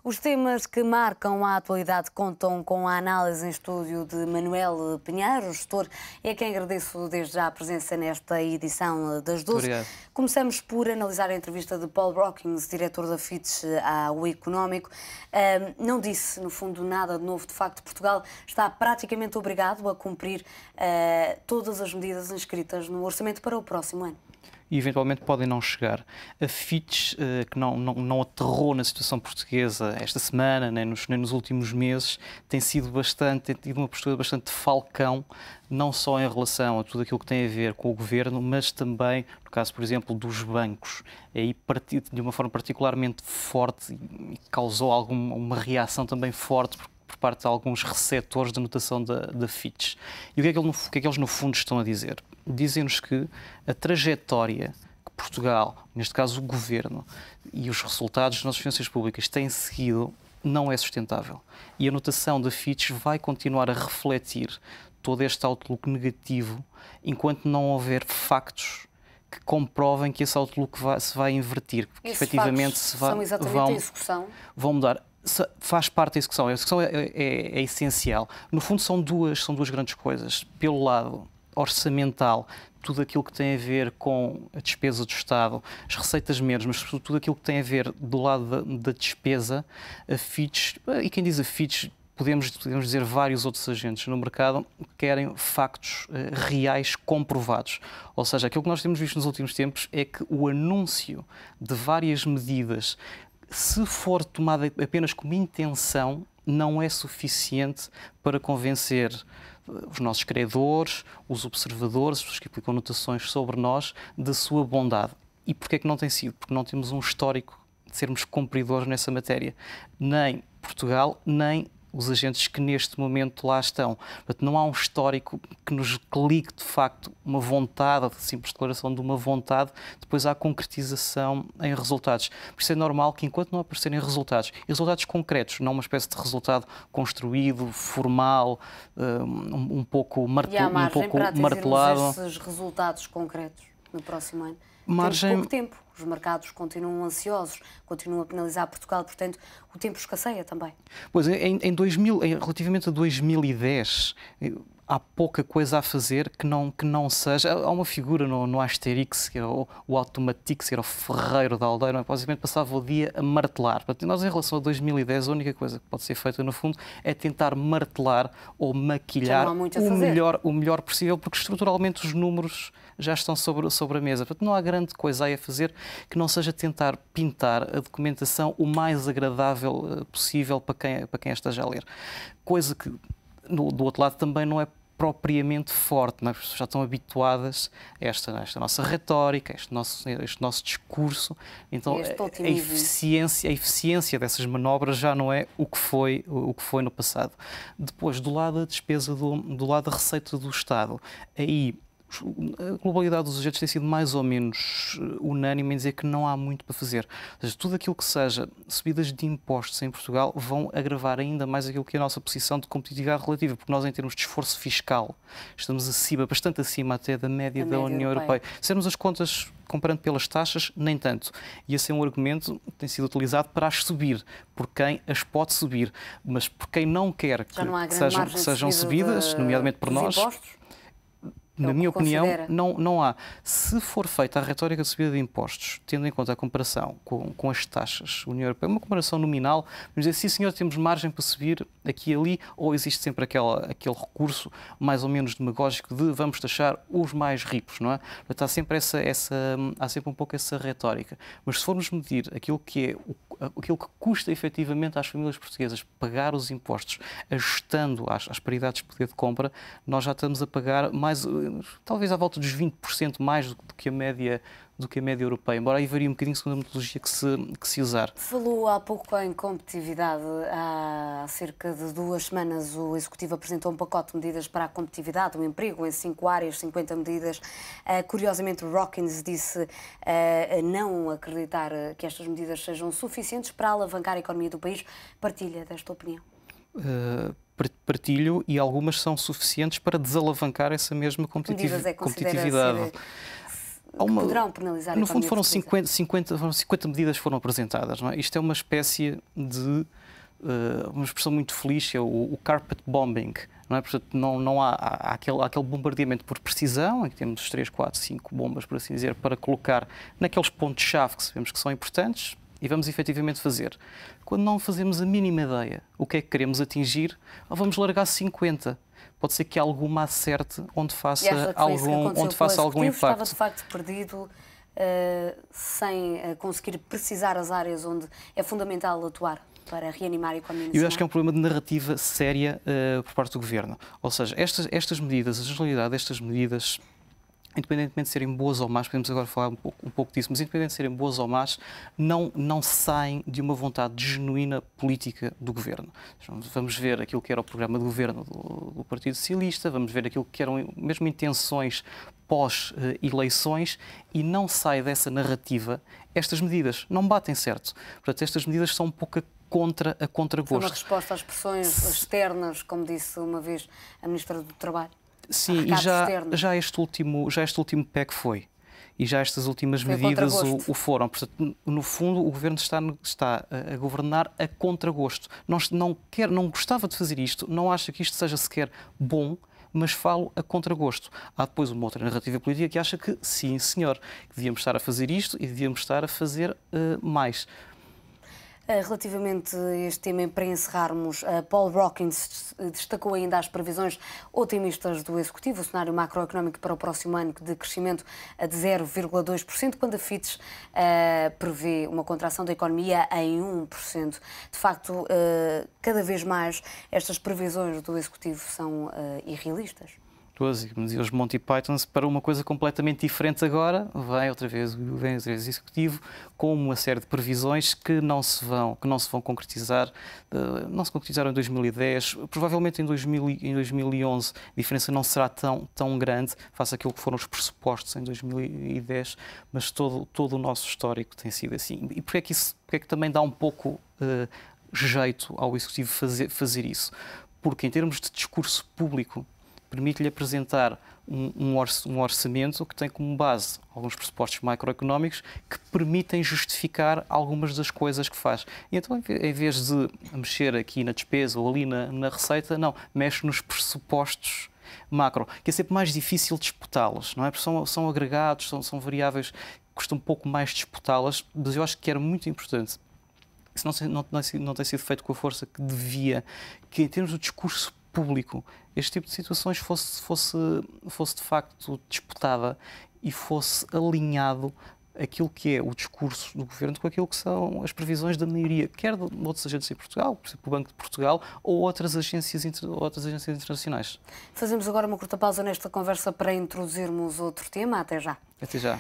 Os temas que marcam a atualidade contam com a análise em estúdio de Manuel Pinheiro, gestor, é a quem agradeço desde já a presença nesta edição das 12. Obrigado. Começamos por analisar a entrevista de Paul Brookings, diretor da Fitch ao Económico. Não disse, no fundo, nada de novo. De facto, Portugal está praticamente obrigado a cumprir todas as medidas inscritas no orçamento para o próximo ano. E eventualmente podem não chegar. A Fitch, que não aterrou na situação portuguesa esta semana, nem nos últimos meses, tem tido uma postura bastante de falcão, não só em relação a tudo aquilo que tem a ver com o governo, mas também, no caso, por exemplo, dos bancos. Aí de uma forma particularmente forte e causou uma reação também forte por parte de alguns receptores da notação da Fitch. E o que é que eles, no fundo, estão a dizer? Dizem-nos que a trajetória que Portugal, neste caso o Governo, e os resultados das nossas finanças públicas têm seguido não é sustentável. E a notação da Fitch vai continuar a refletir todo este outlook negativo enquanto não houver factos que comprovem que esse outlook se vai invertir. Que efetivamente são exatamente a execução? Vão mudar. Faz parte da execução. A execução é essencial. No fundo, são duas grandes coisas. Pelo lado orçamental, tudo aquilo que tem a ver com a despesa do Estado, as receitas menos, mas sobretudo tudo aquilo que tem a ver do lado da despesa, a Fitch, e quem diz a Fitch, podemos dizer vários outros agentes no mercado, querem factos reais comprovados. Ou seja, aquilo que nós temos visto nos últimos tempos é que o anúncio de várias medidas, se for tomada apenas como intenção, não é suficiente para convencer os nossos credores, os observadores, as pessoas que aplicam notações sobre nós, da sua bondade. E porquê é que não tem sido? Porque não temos um histórico de sermos cumpridores nessa matéria. Nem Portugal, nem os agentes que neste momento lá estão. Portanto, não há um histórico que nos ligue, de facto, uma vontade, a simples declaração de uma vontade, depois há concretização em resultados. Por isso é normal que, enquanto não aparecerem resultados concretos, não uma espécie de resultado construído, formal, um pouco martelado. Esses resultados concretos no próximo ano? Temos pouco tempo. Os mercados continuam ansiosos, continuam a penalizar Portugal, portanto, o tempo escasseia também. Pois, relativamente a 2010, há pouca coisa a fazer que não seja... Há uma figura no Asterix, que era o Automatix, que era o ferreiro da aldeia, basicamente passava o dia a martelar. Portanto, nós, em relação a 2010, a única coisa que pode ser feita, no fundo, é tentar martelar ou maquilhar o melhor possível, porque estruturalmente os números já estão sobre a mesa. Portanto, não há grande coisa aí a fazer que não seja tentar pintar a documentação o mais agradável possível para quem a esteja a ler. Coisa que, do outro lado, também não é propriamente forte, não é? As pessoas já estão habituadas a esta nossa retórica, a este nosso discurso, então a eficiência dessas manobras já não é o que foi no passado. Depois, do lado da despesa, do lado da receita do Estado, aí a globalidade dos agentes tem sido mais ou menos unânime em dizer que não há muito para fazer. Ou seja, tudo aquilo que seja subidas de impostos em Portugal vão agravar ainda mais aquilo que é a nossa posição de competitividade relativa, porque nós, em termos de esforço fiscal, estamos bastante acima até da média da União Europeia. Se sermos as contas comparando pelas taxas, nem tanto. E esse é um argumento que tem sido utilizado para as subir, por quem as pode subir, mas por quem não quer que sejam subidas, nomeadamente por nós. Na minha opinião, não há. Se for feita a retórica de subida de impostos, tendo em conta a comparação com as taxas da União Europeia, uma comparação nominal, vamos dizer, sim senhor, temos margem para subir aqui e ali, ou existe sempre aquele recurso mais ou menos demagógico de vamos taxar os mais ricos, não é? Portanto, há sempre um pouco essa retórica. Mas se formos medir aquilo que custa efetivamente às famílias portuguesas pagar os impostos, ajustando às paridades de poder de compra, nós já estamos a pagar talvez à volta dos 20% mais do que a média europeia, embora aí varie um bocadinho segundo a metodologia que se usar. Falou há pouco em competitividade. Há cerca de 2 semanas o Executivo apresentou um pacote de medidas para a competitividade, o emprego, em 5 áreas, 50 medidas. Curiosamente, o Brookings disse não acreditar que estas medidas sejam suficientes para alavancar a economia do país. Partilha desta opinião? Partilho, e algumas são suficientes para desalavancar essa mesma competitividade. poderão penalizar a no fundo, economia portuguesa. 50 medidas foram apresentadas. Não é? Isto é uma espécie de... uma expressão muito feliz, é o carpet bombing. Não é? Portanto, não há aquele bombardeamento por precisão, em que temos 3, 4, 5 bombas, por assim dizer, para colocar naqueles pontos-chave que sabemos que são importantes e vamos efetivamente fazer. Quando não fazemos a mínima ideia o que é que queremos atingir, vamos largar 50. Pode ser que alguma acerte onde faça algum impacto. Estava de facto perdido, sem conseguir precisar as áreas onde é fundamental atuar para reanimar a economia nacional. Eu acho que é um problema de narrativa séria por parte do Governo. Ou seja, estas medidas, a generalidade destas medidas, independentemente de serem boas ou más, podemos agora falar um pouco disso, mas independentemente de serem boas ou más, não saem de uma vontade genuína política do Governo. Vamos ver aquilo que era o programa de governo do Partido Socialista, vamos ver aquilo que eram mesmo intenções pós-eleições e não sai dessa narrativa estas medidas. Não batem certo. Portanto, estas medidas são um pouco a contragosto. Foi uma resposta às pressões externas, como disse uma vez a Ministra do Trabalho. Sim, e já este último PEC foi. E já estas últimas medidas o foram. Portanto, no fundo, o Governo está a governar a contragosto. Não gostava de fazer isto, não acha que isto seja sequer bom, mas falo a contragosto. Há depois uma outra narrativa política que acha que, sim, senhor, que devíamos estar a fazer isto e devíamos estar a fazer mais. Relativamente a este tema, para encerrarmos, Paul Rockins destacou ainda as previsões otimistas do Executivo, o cenário macroeconómico para o próximo ano de crescimento de 0,2%, quando a Fitch prevê uma contração da economia em 1%. De facto, cada vez mais estas previsões do Executivo são irrealistas. Como diziam os Monty Pythons, para uma coisa completamente diferente agora, vem outra vez o Executivo com uma série de previsões que não se vão concretizar. Não se concretizaram em 2010, provavelmente em 2011 a diferença não será tão grande face àquilo que foram os pressupostos em 2010, mas todo o nosso histórico tem sido assim. E porque é que também dá um pouco jeito ao Executivo fazer isso? Porque em termos de discurso público, permite-lhe apresentar um orçamento que tem como base alguns pressupostos macroeconómicos que permitem justificar algumas das coisas que faz. E então, em vez de mexer aqui na despesa ou ali na receita, não, mexe nos pressupostos macro, que é sempre mais difícil disputá-los, não é? Porque são agregados, são variáveis que custa um pouco mais disputá-las, mas eu acho que era muito importante. Isso não tem sido feito com a força que devia, que em termos do discurso público, este tipo de situações fosse de facto disputada e fosse alinhado aquilo que é o discurso do Governo com aquilo que são as previsões da maioria, quer de outros agentes em Portugal, por exemplo, o Banco de Portugal, ou outras agências internacionais. Fazemos agora uma curta pausa nesta conversa para introduzirmos outro tema. Até já. Até já.